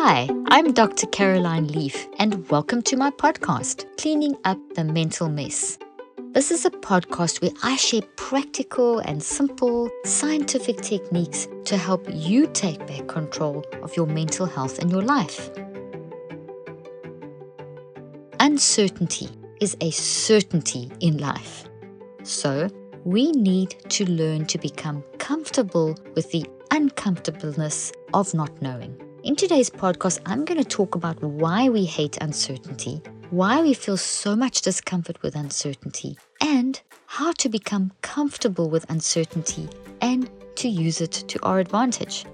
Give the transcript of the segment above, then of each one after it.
Hi, I'm Dr. Caroline Leaf, and welcome to my podcast, Cleaning Up the Mental Mess. This is a podcast where I share practical and simple scientific techniques to help you take back control of your mental health and your life. Uncertainty is a certainty in life. So, we need to learn to become comfortable with the uncomfortableness of not knowing. In today's podcast, I'm going to talk about why we hate uncertainty, why we feel so much discomfort with uncertainty, and how to become comfortable with uncertainty and to use it to our advantage.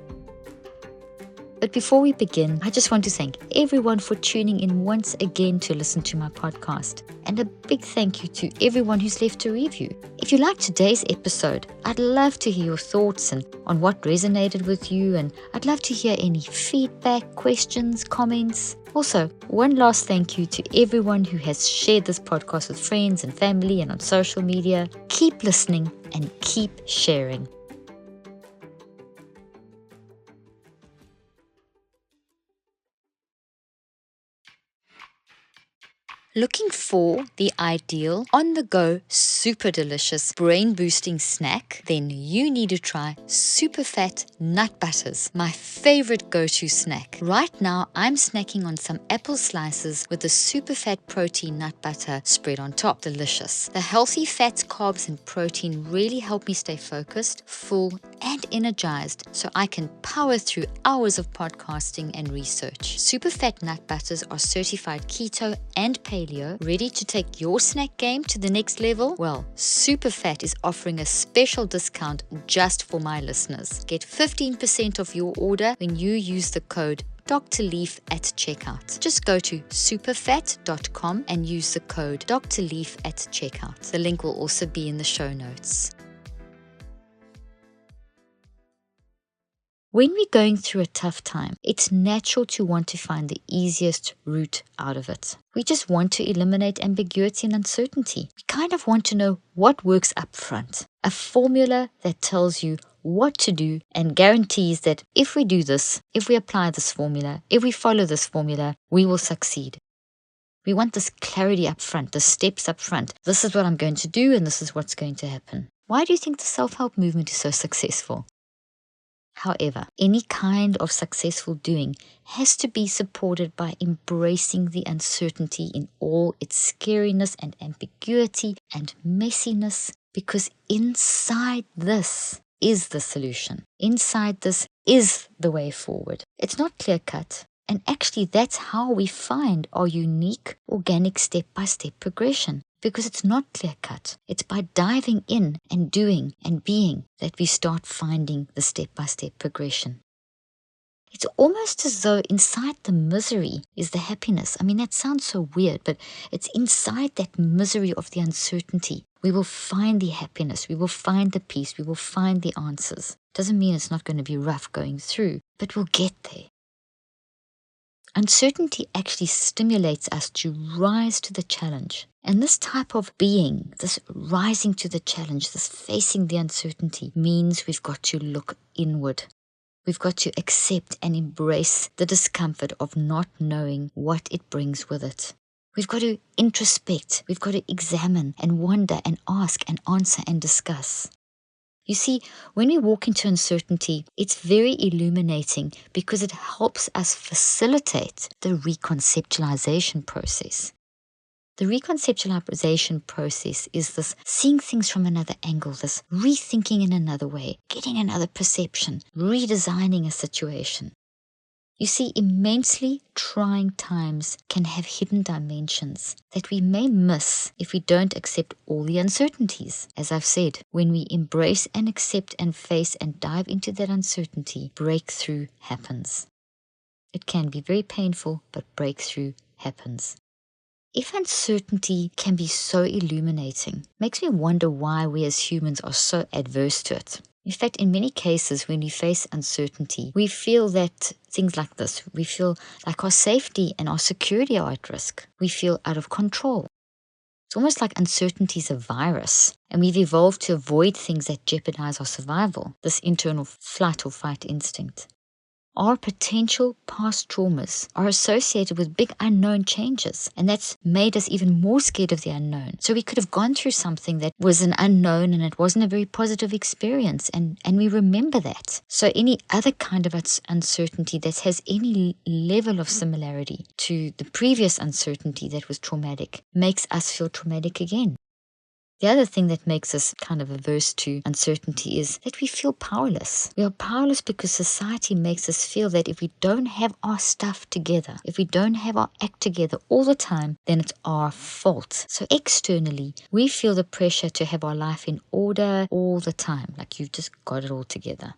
But before we begin, I just want to thank everyone for tuning in once again to listen to my podcast. And a big thank you to everyone who's left a review. If you liked today's episode, I'd love to hear your thoughts and on what resonated with you. And I'd love to hear any feedback, questions, comments. Also, one last thank you to everyone who has shared this podcast with friends and family and on social media. Keep listening and keep sharing. Looking for the ideal, on-the-go, super delicious, brain-boosting snack? Then you need to try super fat nut butters, my favorite go-to snack. Right now, I'm snacking on some apple slices with the super fat protein nut butter spread on top. Delicious. The healthy fats, carbs, and protein really help me stay focused, full, and energized so I can power through hours of podcasting and research. Super fat nut butters are certified keto and paleo, ready to take your snack game to the next level? Well, Superfat is offering a special discount just for my listeners. Get 15% of your order when you use the code Dr. Leaf at checkout. Just go to superfat.com and use the code Dr. Leaf at checkout. The link will also be in the show notes. When we're going through a tough time, it's natural to want to find the easiest route out of it. We just want to eliminate ambiguity and uncertainty. We kind of want to know what works up front. A formula that tells you what to do and guarantees that if we do this, if we apply this formula, if we follow this formula, we will succeed. We want this clarity up front, the steps up front. This is what I'm going to do and this is what's going to happen. Why do you think the self-help movement is so successful? However, any kind of successful doing has to be supported by embracing the uncertainty in all its scariness and ambiguity and messiness, because inside this is the solution. Inside this is the way forward. It's not clear-cut, and actually that's how we find our unique, organic step-by-step progression. Because it's not clear-cut. It's by diving in and doing and being that we start finding the step-by-step progression. It's almost as though inside the misery is the happiness. I mean, that sounds so weird, but it's inside that misery of the uncertainty. We will find the happiness. We will find the peace. We will find the answers. Doesn't mean it's not going to be rough going through, but we'll get there. Uncertainty actually stimulates us to rise to the challenge. And this type of being, this rising to the challenge, this facing the uncertainty, means we've got to look inward. We've got to accept and embrace the discomfort of not knowing what it brings with it. We've got to introspect. We've got to examine and wonder and ask and answer and discuss. You see, when we walk into uncertainty, it's very illuminating because it helps us facilitate the reconceptualization process. The reconceptualization process is this seeing things from another angle, this rethinking in another way, getting another perception, redesigning a situation. You see, immensely trying times can have hidden dimensions that we may miss if we don't accept all the uncertainties. As I've said, when we embrace and accept and face and dive into that uncertainty, breakthrough happens. It can be very painful, but breakthrough happens. If uncertainty can be so illuminating, makes me wonder why we as humans are so adverse to it. In fact, in many cases, when we face uncertainty, we feel that things like this. We feel like our safety and our security are at risk. We feel out of control. It's almost like uncertainty is a virus, and we've evolved to avoid things that jeopardize our survival, this internal flight or fight instinct. Our potential past traumas are associated with big unknown changes, and that's made us even more scared of the unknown. So we could have gone through something that was an unknown and it wasn't a very positive experience, and we remember that. So any other kind of uncertainty that has any level of similarity to the previous uncertainty that was traumatic makes us feel traumatic again. The other thing that makes us kind of averse to uncertainty is that we feel powerless. We are powerless because society makes us feel that if we don't have our stuff together, if we don't have our act together all the time, then it's our fault. So externally, we feel the pressure to have our life in order all the time, like you've just got it all together.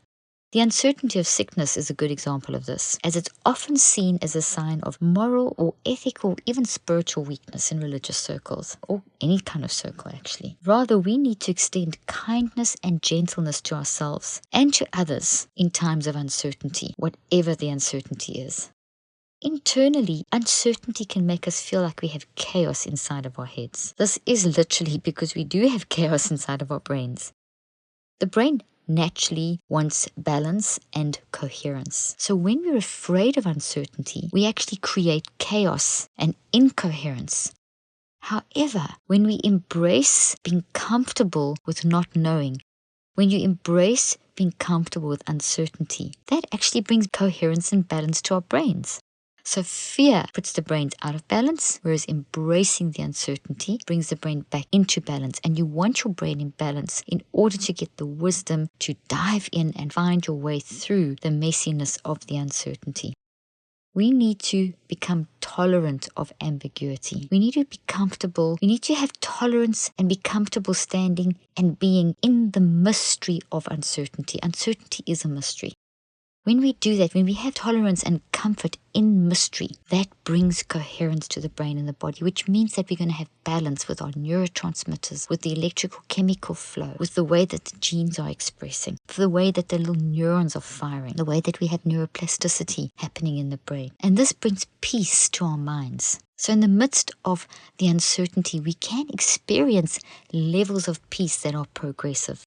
The uncertainty of sickness is a good example of this, as it's often seen as a sign of moral or ethical, even spiritual weakness in religious circles, or any kind of circle actually. Rather, we need to extend kindness and gentleness to ourselves and to others in times of uncertainty, whatever the uncertainty is. Internally, uncertainty can make us feel like we have chaos inside of our heads. This is literally because we do have chaos inside of our brains. The brain naturally wants balance and coherence. So when we're afraid of uncertainty, we actually create chaos and incoherence. However, when we embrace being comfortable with not knowing, when you embrace being comfortable with uncertainty, that actually brings coherence and balance to our brains. So fear puts the brains out of balance, whereas embracing the uncertainty brings the brain back into balance. And you want your brain in balance in order to get the wisdom to dive in and find your way through the messiness of the uncertainty. We need to become tolerant of ambiguity. We need to be comfortable. We need to have tolerance and be comfortable standing and being in the mystery of uncertainty. Uncertainty is a mystery. When we do that, when we have tolerance and comfort in mystery, that brings coherence to the brain and the body, which means that we're going to have balance with our neurotransmitters, with the electrical chemical flow, with the way that the genes are expressing, the way that the little neurons are firing, the way that we have neuroplasticity happening in the brain. And this brings peace to our minds. So in the midst of the uncertainty, we can experience levels of peace that are progressive.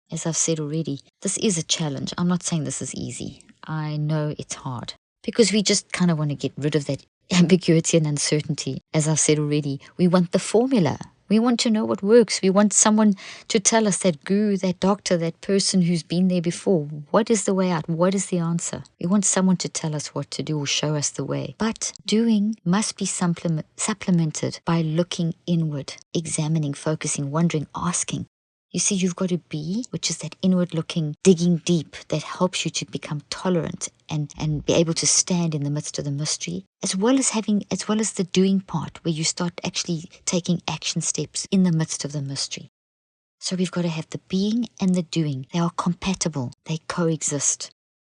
As I've said already, this is a challenge. I'm not saying this is easy. I know it's hard because we just kind of want to get rid of that ambiguity and uncertainty. As I've said already, we want the formula. We want to know what works. We want someone to tell us, that guru, that doctor, that person who's been there before. What is the way out? What is the answer? We want someone to tell us what to do or show us the way. But doing must be supplemented by looking inward, examining, focusing, wondering, asking. You see, you've got to be, which is that inward looking, digging deep that helps you to become tolerant and be able to stand in the midst of the mystery, as well as the doing part where you start actually taking action steps in the midst of the mystery. So we've got to have the being and the doing. They are compatible. They coexist.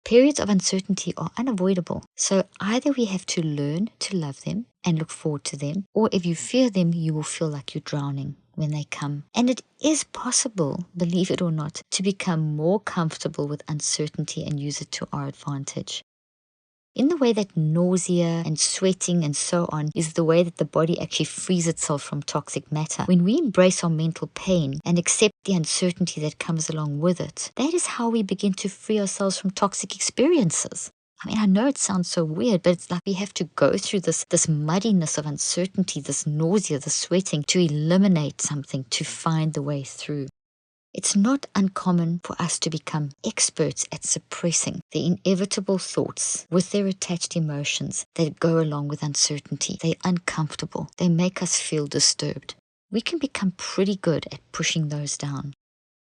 Periods of uncertainty are unavoidable. So either we have to learn to love them and look forward to them, or if you fear them, you will feel like you're drowning when they come. And it is possible, believe it or not, to become more comfortable with uncertainty and use it to our advantage. In the way that nausea and sweating and so on is the way that the body actually frees itself from toxic matter. When we embrace our mental pain and accept the uncertainty that comes along with it, that is how we begin to free ourselves from toxic experiences. I mean, I know it sounds so weird, but it's like we have to go through this muddiness of uncertainty, this nausea, the sweating, to eliminate something, to find the way through. It's not uncommon for us to become experts at suppressing the inevitable thoughts with their attached emotions that go along with uncertainty. They're uncomfortable. They make us feel disturbed. We can become pretty good at pushing those down.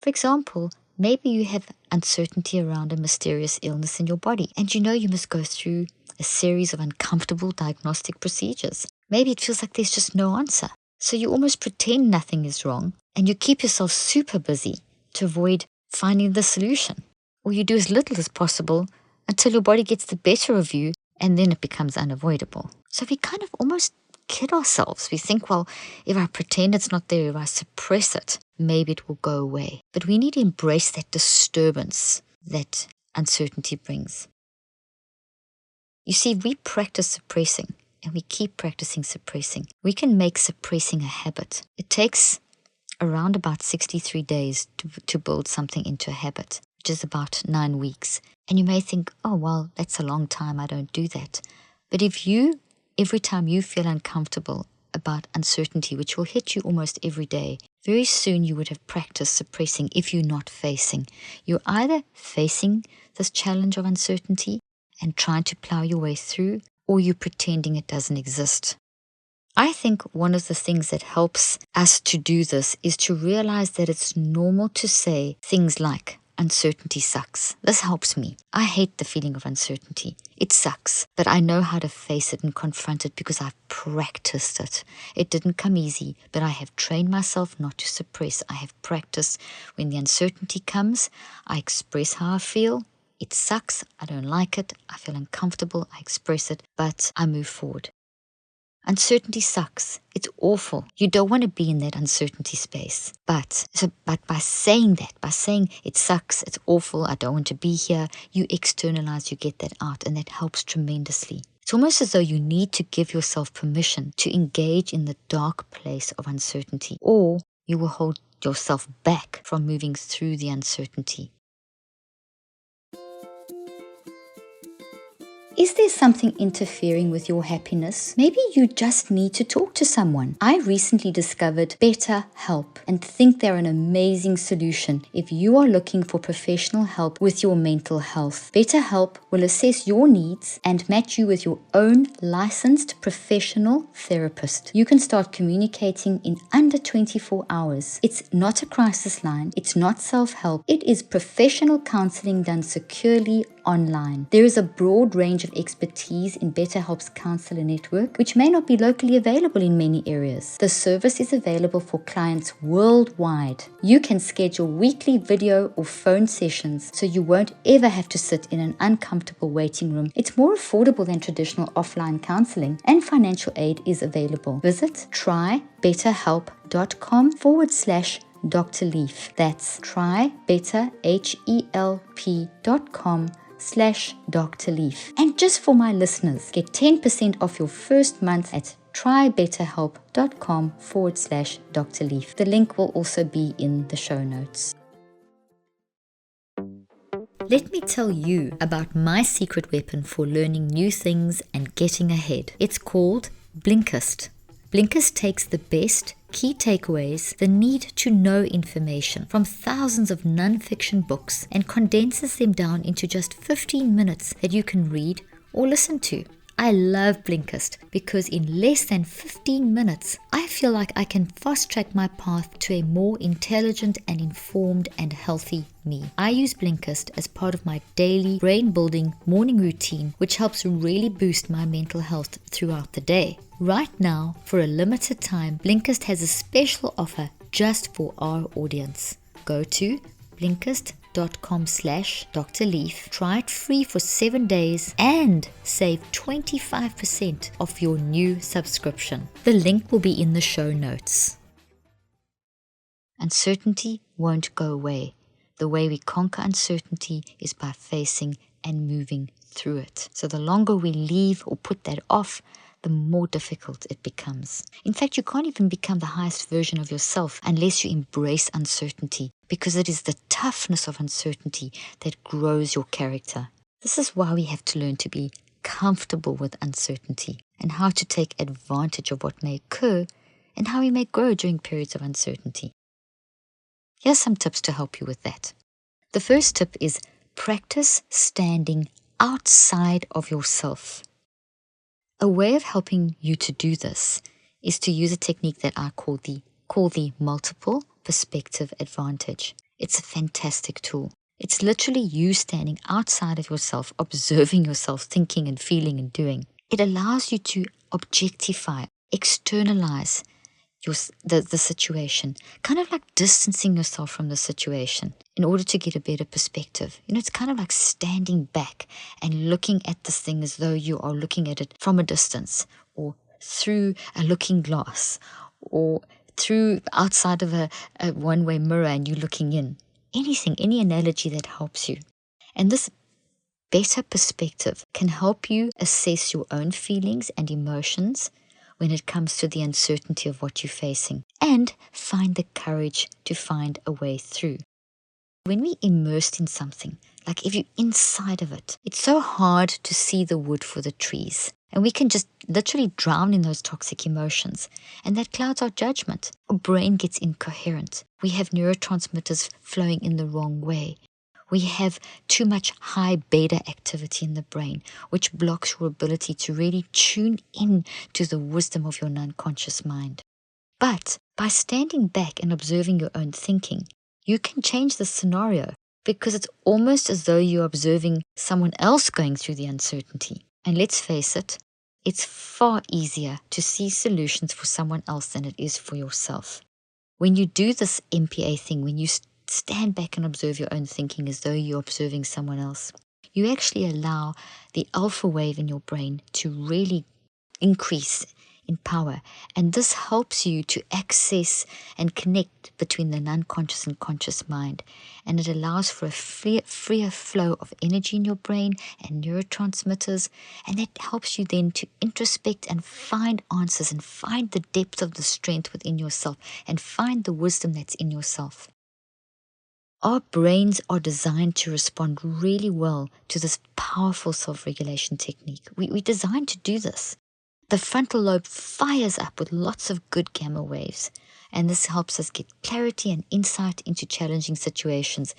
For example, maybe you have uncertainty around a mysterious illness in your body, and you know you must go through a series of uncomfortable diagnostic procedures. Maybe it feels like there's just no answer. So you almost pretend nothing is wrong, and you keep yourself super busy to avoid finding the solution. Or you do as little as possible until your body gets the better of you, and then it becomes unavoidable. So we kind of almost kid ourselves. We think, well, if I pretend it's not there, if I suppress it, maybe it will go away. But we need to embrace that disturbance that uncertainty brings. You see, if we practice suppressing, and we keep practicing suppressing, we can make suppressing a habit. It takes around about 63 days to build something into a habit. which is about 9 weeks. And you may think, oh, well, that's a long time. I don't do that. But every time you feel uncomfortable about uncertainty, which will hit you almost every day, very soon you would have practiced suppressing if you're not facing. You're either facing this challenge of uncertainty and trying to plow your way through, or you're pretending it doesn't exist. I think one of the things that helps us to do this is to realize that it's normal to say things like, uncertainty sucks. This helps me. I hate the feeling of uncertainty. It sucks, but I know how to face it and confront it because I've practiced it. It didn't come easy, but I have trained myself not to suppress. I have practiced. When the uncertainty comes, I express how I feel. It sucks. I don't like it. I feel uncomfortable. I express it, but I move forward. Uncertainty sucks. It's awful. You don't want to be in that uncertainty space. But by saying it sucks, it's awful, I don't want to be here, you externalize, you get that out, and that helps tremendously. It's almost as though you need to give yourself permission to engage in the dark place of uncertainty, or you will hold yourself back from moving through the uncertainty. Is there something interfering with your happiness? Maybe you just need to talk to someone. I recently discovered BetterHelp and think they're an amazing solution if you are looking for professional help with your mental health. BetterHelp will assess your needs and match you with your own licensed professional therapist. You can start communicating in under 24 hours. It's not a crisis line. It's not self-help. It is professional counseling done securely online. There is a broad range of expertise in BetterHelp's counselor network, which may not be locally available in many areas. The service is available for clients worldwide. You can schedule weekly video or phone sessions, so you won't ever have to sit in an uncomfortable waiting room. It's more affordable than traditional offline counseling, and financial aid is available. Visit trybetterhelp.com/Dr. Leaf. That's trybetterhelp.com/Dr. Leaf. And just for my listeners, get 10% off your first month at trybetterhelp.com/Dr. Leaf. The link will also be in the show notes. Let me tell you about my secret weapon for learning new things and getting ahead. It's called Blinkist. Blinkist takes the best key takeaways, the need to know information from thousands of non-fiction books and condenses them down into just 15 minutes that you can read or listen to. I love Blinkist because in less than 15 minutes, I feel like I can fast-track my path to a more intelligent and informed and healthy me. I use Blinkist as part of my daily brain-building morning routine, which helps really boost my mental health throughout the day. Right now, for a limited time, Blinkist has a special offer just for our audience. Go to blinkist.com/Dr. Leaf. Try it free for 7 days and save 25% off your new subscription. The link will be in the show notes. Uncertainty won't go away. The way we conquer uncertainty is by facing and moving through it. So the longer we leave or put that off, the more difficult it becomes. In fact, you can't even become the highest version of yourself unless you embrace uncertainty, because it is the toughness of uncertainty that grows your character. This is why we have to learn to be comfortable with uncertainty and how to take advantage of what may occur and how we may grow during periods of uncertainty. Here are some tips to help you with that. The first tip is practice standing outside of yourself. A way of helping you to do this is to use a technique that I call the multiple perspective advantage. It's a fantastic tool. It's literally you standing outside of yourself, observing yourself, thinking and feeling and doing. It allows you to objectify, externalize the situation, kind of like distancing yourself from the situation in order to get a better perspective. It's kind of like standing back and looking at this thing as though you are looking at it from a distance, or through a looking glass, or through outside of a one-way mirror and you looking in. Any analogy that helps you. And this better perspective can help you assess your own feelings and emotions when it comes to the uncertainty of what you're facing, and find the courage to find a way through. When we're immersed in something, like if you're inside of it, it's so hard to see the wood for the trees. And we can just literally drown in those toxic emotions. And that clouds our judgment. Our brain gets incoherent. We have neurotransmitters flowing in the wrong way. We have too much high beta activity in the brain, which blocks your ability to really tune in to the wisdom of your non-conscious mind. But by standing back and observing your own thinking, you can change the scenario because it's almost as though you're observing someone else going through the uncertainty. And let's face it, it's far easier to see solutions for someone else than it is for yourself. When you do this MPA thing, when you stand back and observe your own thinking as though you're observing someone else, you actually allow the alpha wave in your brain to really increase in power. And this helps you to access and connect between the non-conscious and conscious mind. And it allows for a freer flow of energy in your brain and neurotransmitters. And that helps you then to introspect and find answers and find the depth of the strength within yourself and find the wisdom that's in yourself. Our brains are designed to respond really well to this powerful self-regulation technique. We're designed to do this. The frontal lobe fires up with lots of good gamma waves, and this helps us get clarity and insight into challenging situations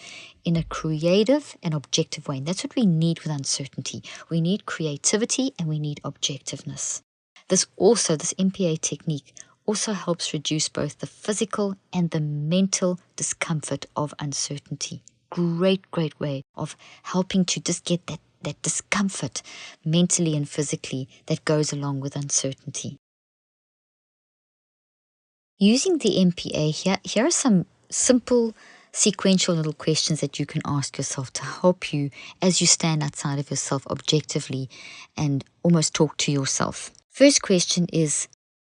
in a creative and objective way. And that's what we need with uncertainty. We need creativity and we need objectiveness. This MPA technique also helps reduce both the physical and the mental discomfort of uncertainty. Great way of helping to just get that discomfort mentally and physically that goes along with uncertainty. Using the MPA here are some simple sequential little questions that you can ask yourself to help you as you stand outside of yourself objectively and almost talk to yourself. First question is,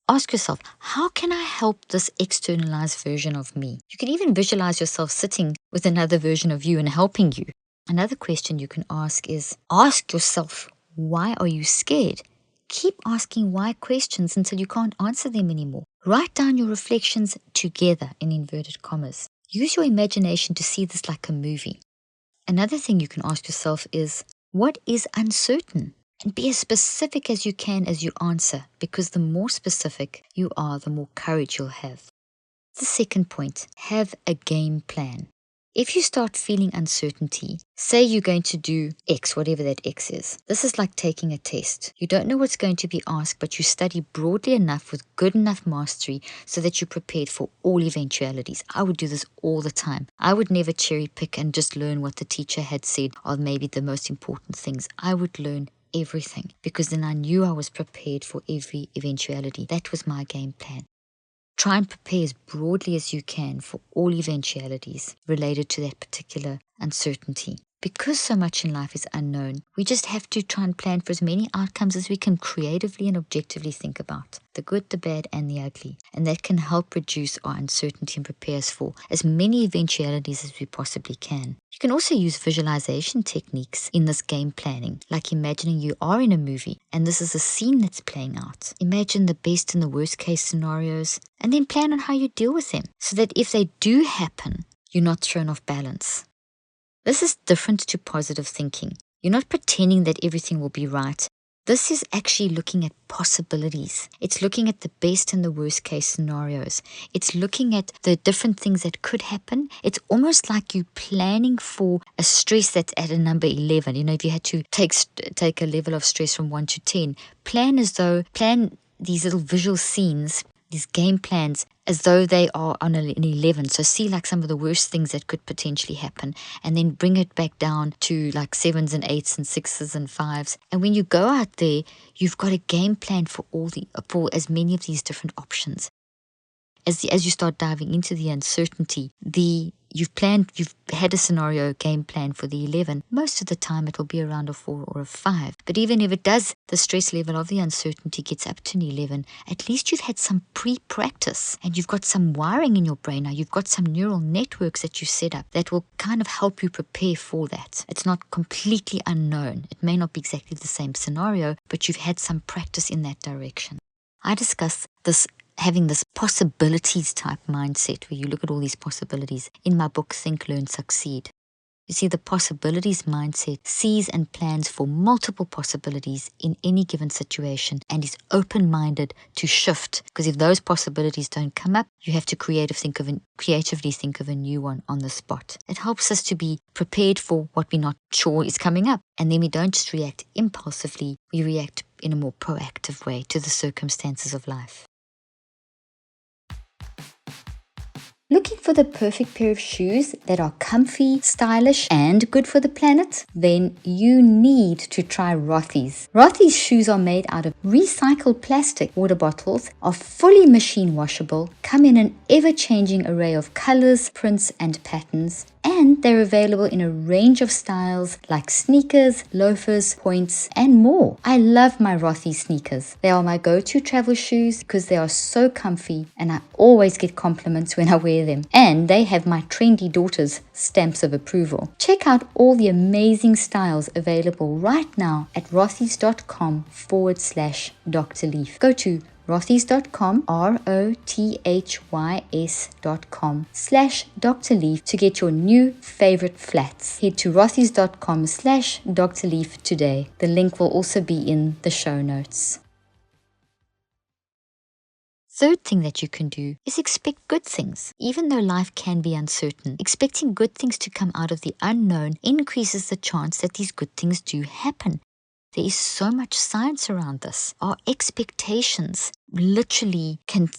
ask yourself, how can I help this externalized version of me? You can even visualize yourself sitting with another version of you and helping you. Another question you can ask is, ask yourself, why are you scared? Keep asking why questions until you can't answer them anymore. Write down your reflections together in inverted commas. Use your imagination to see this like a movie. Another thing you can ask yourself is, what is uncertain? And be as specific as you can as you answer, because the more specific you are, the more courage you'll have. The second point, have a game plan. If you start feeling uncertainty, say you're going to do X, whatever that X is. This is like taking a test. You don't know what's going to be asked, but you study broadly enough with good enough mastery so that you're prepared for all eventualities. I would do this all the time. I would never cherry pick and just learn what the teacher had said are maybe the most important things. I would learn everything because then I knew I was prepared for every eventuality. That was my game plan. Try and prepare as broadly as you can for all eventualities related to that particular uncertainty. Because so much in life is unknown, we just have to try and plan for as many outcomes as we can creatively and objectively think about. The good, the bad, and the ugly. And that can help reduce our uncertainty and prepare us for as many eventualities as we possibly can. You can also use visualization techniques in this game planning, like imagining you are in a movie and this is a scene that's playing out. Imagine the best and the worst case scenarios and then plan on how you deal with them so that if they do happen, you're not thrown off balance. This is different to positive thinking. You're not pretending that everything will be right. This is actually looking at possibilities. It's looking at the best and the worst case scenarios. It's looking at the different things that could happen. It's almost like you planning for a stress that's at a number 11. You know, if you had to take a level of stress from 1 to 10, plan these little visual scenes, these game plans, as though they are on an 11. So see like some of the worst things that could potentially happen and then bring it back down to like 7s and 8s and 6s and 5s. And when you go out there, you've got a game plan for for as many of these different options. As you start diving into the uncertainty, you've had a scenario game plan for the 11. Most of the time it will be around a 4 or a 5. But even if it does, the stress level of the uncertainty gets up to an 11, at least you've had some pre-practice and you've got some wiring in your brain now. You've got some neural networks that you set up that will kind of help you prepare for that. It's not completely unknown. It may not be exactly the same scenario, but you've had some practice in that direction. I discuss this having this possibilities type mindset where you look at all these possibilities. In my book, Think, Learn, Succeed. You see, the possibilities mindset sees and plans for multiple possibilities in any given situation and is open-minded to shift. Because if those possibilities don't come up, you have to creatively think of a new one on the spot. It helps us to be prepared for what we're not sure is coming up. And then we don't just react impulsively, we react in a more proactive way to the circumstances of life. Looking for the perfect pair of shoes that are comfy, stylish, and good for the planet? Then you need to try Rothy's. Rothy's shoes are made out of recycled plastic water bottles, are fully machine washable, come in an ever-changing array of colors, prints, and patterns, and they're available in a range of styles like sneakers, loafers, points, and more. I love my Rothy's sneakers. They are my go-to travel shoes because they are so comfy and I always get compliments when I wear them. And they have my trendy daughter's stamps of approval. Check out all the amazing styles available right now at rothys.com/Dr. Leaf. Go to rothys.com, rothys.com/Dr. Leaf to get your new favorite flats. Head to rothys.com/Dr. Leaf today. The link will also be in the show notes. Third thing that you can do is expect good things. Even though life can be uncertain, expecting good things to come out of the unknown increases the chance that these good things do happen. There is so much science around this. Our expectations literally can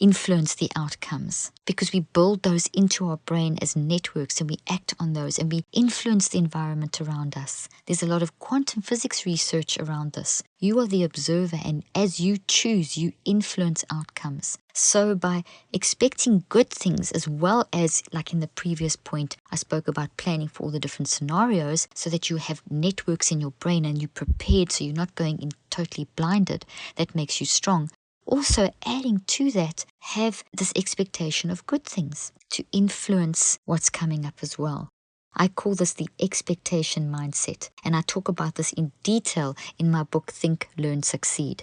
influence the outcomes because we build those into our brain as networks and we act on those and we influence the environment around us. There's a lot of quantum physics research around this. You are the observer, and as you choose, you influence outcomes. So by expecting good things, as well as, like in the previous point, I spoke about planning for all the different scenarios so that you have networks in your brain and you're prepared so you're not going in totally blinded. That makes you strong. Also, adding to that, have this expectation of good things to influence what's coming up as well. I call this the expectation mindset, and I talk about this in detail in my book, Think, Learn, Succeed.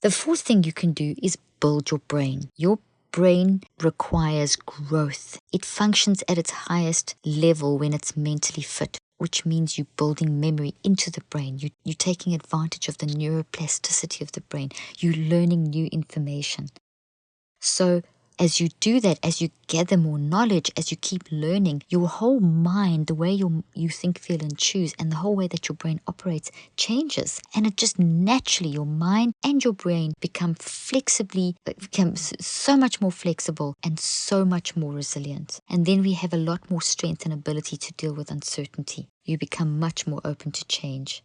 The fourth thing you can do is build your brain. Your brain requires growth. It functions at its highest level when it's mentally fit, which means you're building memory into the brain. You're taking advantage of the neuroplasticity of the brain. You're learning new information. So as you do that, as you gather more knowledge, as you keep learning, your whole mind, the way you think, feel, and choose, and the whole way that your brain operates changes. And it just naturally, your mind and your brain become so much more flexible and so much more resilient. And then we have a lot more strength and ability to deal with uncertainty. You become much more open to change.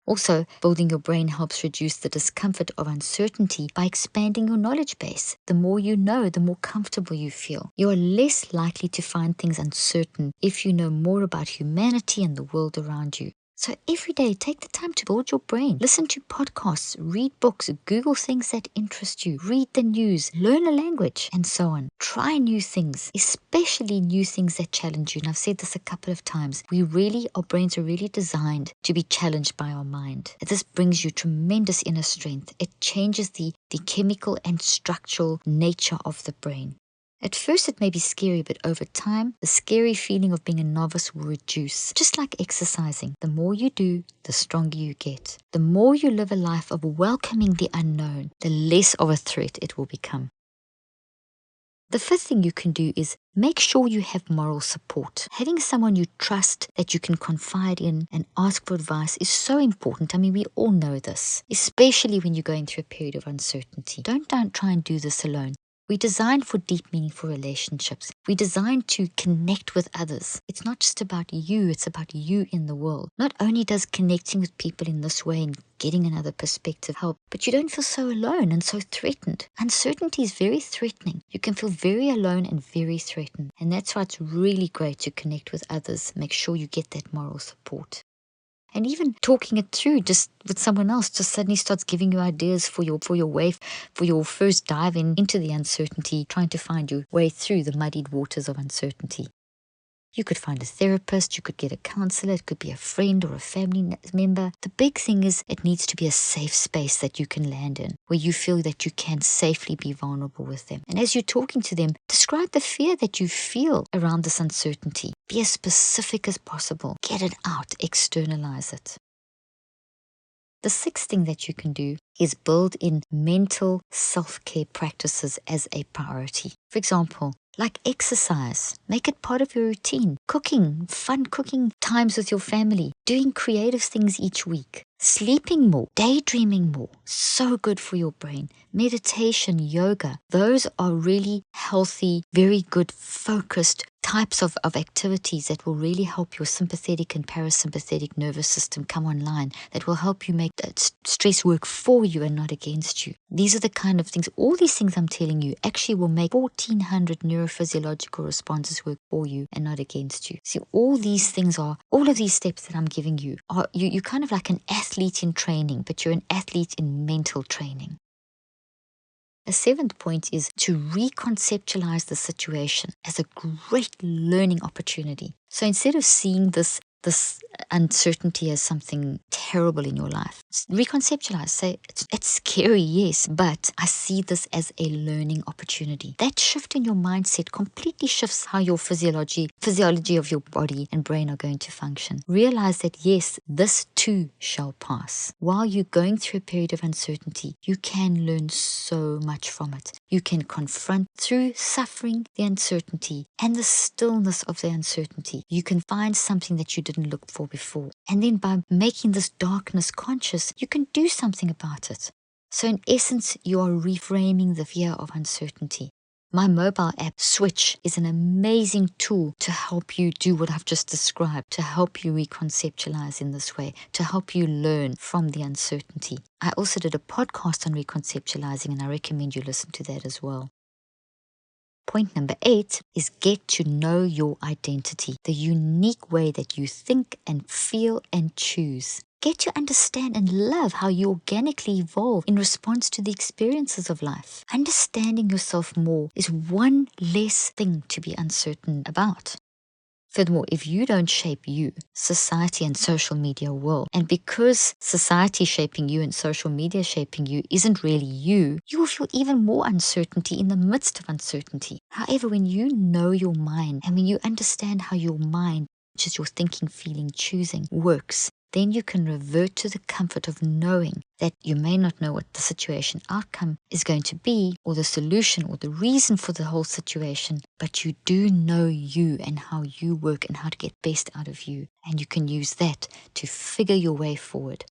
Also, building your brain helps reduce the discomfort of uncertainty by expanding your knowledge base. The more you know, the more comfortable you feel. You are less likely to find things uncertain if you know more about humanity and the world around you. So every day, take the time to build your brain. Listen to podcasts, read books, Google things that interest you, read the news, learn a language, and so on. Try new things, especially new things that challenge you. And I've said this a couple of times. Our brains are really designed to be challenged by our mind. This brings you tremendous inner strength. It changes the chemical and structural nature of the brain. At first it may be scary, but over time, the scary feeling of being a novice will reduce. Just like exercising, the more you do, the stronger you get. The more you live a life of welcoming the unknown, the less of a threat it will become. The fifth thing you can do is make sure you have moral support. Having someone you trust that you can confide in and ask for advice is so important. I mean, we all know this, especially when you're going through a period of uncertainty. Don't try and do this alone. We're designed for deep, meaningful relationships. We're designed to connect with others. It's not just about you, it's about you in the world. Not only does connecting with people in this way and getting another perspective help, but you don't feel so alone and so threatened. Uncertainty is very threatening. You can feel very alone and very threatened. And that's why it's really great to connect with others. Make sure you get that moral support. And even talking it through just with someone else just suddenly starts giving you ideas for your first dive into the uncertainty, trying to find your way through the muddied waters of uncertainty. You could find a therapist, you could get a counselor, it could be a friend or a family member. The big thing is it needs to be a safe space that you can land in, where you feel that you can safely be vulnerable with them. And as you're talking to them, describe the fear that you feel around this uncertainty. Be as specific as possible. Get it out, externalize it. The sixth thing that you can do is build in mental self-care practices as a priority. For example, like exercise, make it part of your routine. Cooking, fun cooking times with your family. Doing creative things each week. Sleeping more, daydreaming more. So good for your brain. Meditation, yoga, those are really healthy, very good, focused types of activities that will really help your sympathetic and parasympathetic nervous system come online, that will help you make that stress work for you and not against you. These are the kind of things, all these things I'm telling you actually will make 1,400 neurophysiological responses work for you and not against you. See, all these things are, all of these steps that I'm giving you, are you're kind of like an athlete in training, but you're an athlete in mental training. A seventh point is to reconceptualize the situation as a great learning opportunity. So instead of seeing this uncertainty as something terrible in your life, reconceptualize, say, it's scary, yes, but I see this as a learning opportunity. That shift in your mindset completely shifts how your physiology of your body and brain are going to function. Realize that, yes, this too shall pass. While you're going through a period of uncertainty, you can learn so much from it. You can confront, through suffering, the uncertainty and the stillness of the uncertainty. You can find something that you didn't look for before. And then by making this darkness conscious, you can do something about it. So in essence, you are reframing the fear of uncertainty. My mobile app, Switch, is an amazing tool to help you do what I've just described, to help you reconceptualize in this way, to help you learn from the uncertainty. I also did a podcast on reconceptualizing, and I recommend you listen to that as well. Point number 8 is get to know your identity, the unique way that you think and feel and choose. Get to understand and love how you organically evolve in response to the experiences of life. Understanding yourself more is one less thing to be uncertain about. Furthermore, if you don't shape you, society and social media will. And because society shaping you and social media shaping you isn't really you, you will feel even more uncertainty in the midst of uncertainty. However, when you know your mind and when you understand how your mind, which is your thinking, feeling, choosing, works, then you can revert to the comfort of knowing that you may not know what the situation outcome is going to be, or the solution or the reason for the whole situation, but you do know you and how you work and how to get best out of you. And you can use that to figure your way forward.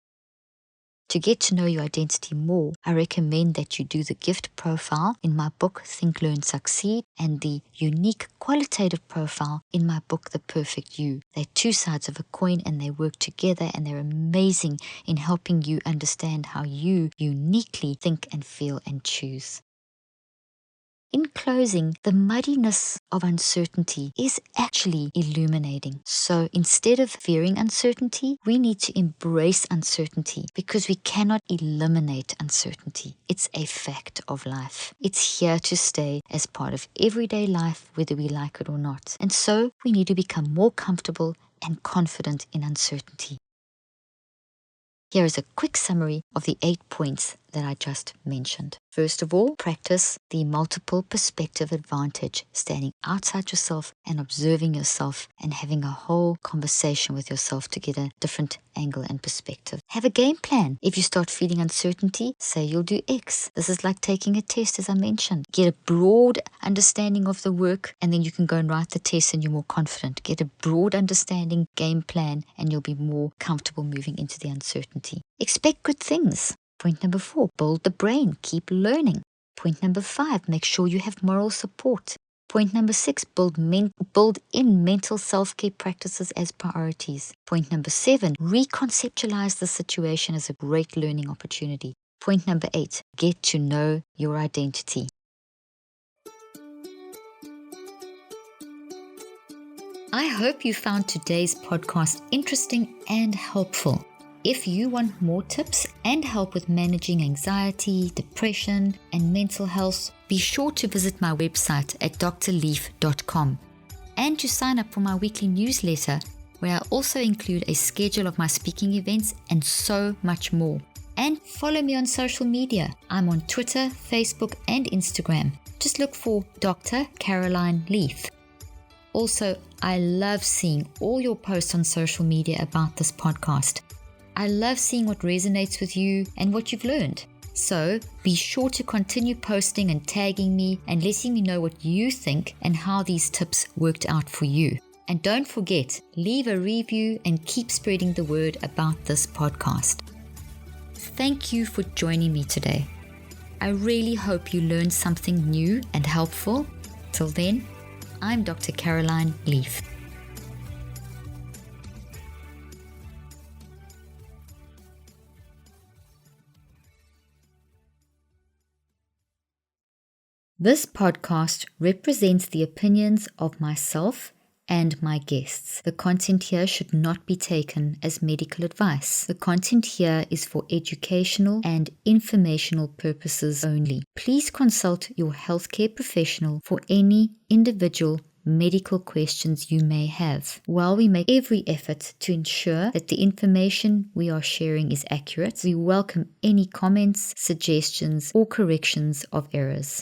To get to know your identity more, I recommend that you do the gift profile in my book, Think, Learn, Succeed, and the unique qualitative profile in my book, The Perfect You. They're two sides of a coin and they work together, and they're amazing in helping you understand how you uniquely think and feel and choose. In closing, the muddiness of uncertainty is actually illuminating. So instead of fearing uncertainty, we need to embrace uncertainty, because we cannot eliminate uncertainty. It's a fact of life. It's here to stay as part of everyday life, whether we like it or not. And so we need to become more comfortable and confident in uncertainty. Here is a quick summary of the 8 points that I just mentioned. First of all, practice the multiple perspective advantage, standing outside yourself and observing yourself and having a whole conversation with yourself to get a different angle and perspective. Have a game plan. If you start feeling uncertainty, say you'll do X. This is like taking a test, as I mentioned. Get a broad understanding of the work, and then you can go and write the test and you're more confident. Get a broad understanding, game plan, and you'll be more comfortable moving into the uncertainty. Expect good things. Point number 4, build the brain, keep learning. Point number 5, make sure you have moral support. Point number 6, build in mental self-care practices as priorities. Point number 7, reconceptualize the situation as a great learning opportunity. Point number 8, get to know your identity. I hope you found today's podcast interesting and helpful. If you want more tips and help with managing anxiety, depression, and mental health, be sure to visit my website at drleaf.com. and to sign up for my weekly newsletter, where I also include a schedule of my speaking events and so much more. And follow me on social media. I'm on Twitter, Facebook, and Instagram. Just look for Dr. Caroline Leaf. Also, I love seeing all your posts on social media about this podcast. I love seeing what resonates with you and what you've learned. So be sure to continue posting and tagging me and letting me know what you think and how these tips worked out for you. And don't forget, leave a review and keep spreading the word about this podcast. Thank you for joining me today. I really hope you learned something new and helpful. Till then, I'm Dr. Caroline Leaf. This podcast represents the opinions of myself and my guests. The content here should not be taken as medical advice. The content here is for educational and informational purposes only. Please consult your healthcare professional for any individual medical questions you may have. While we make every effort to ensure that the information we are sharing is accurate, we welcome any comments, suggestions, or corrections of errors.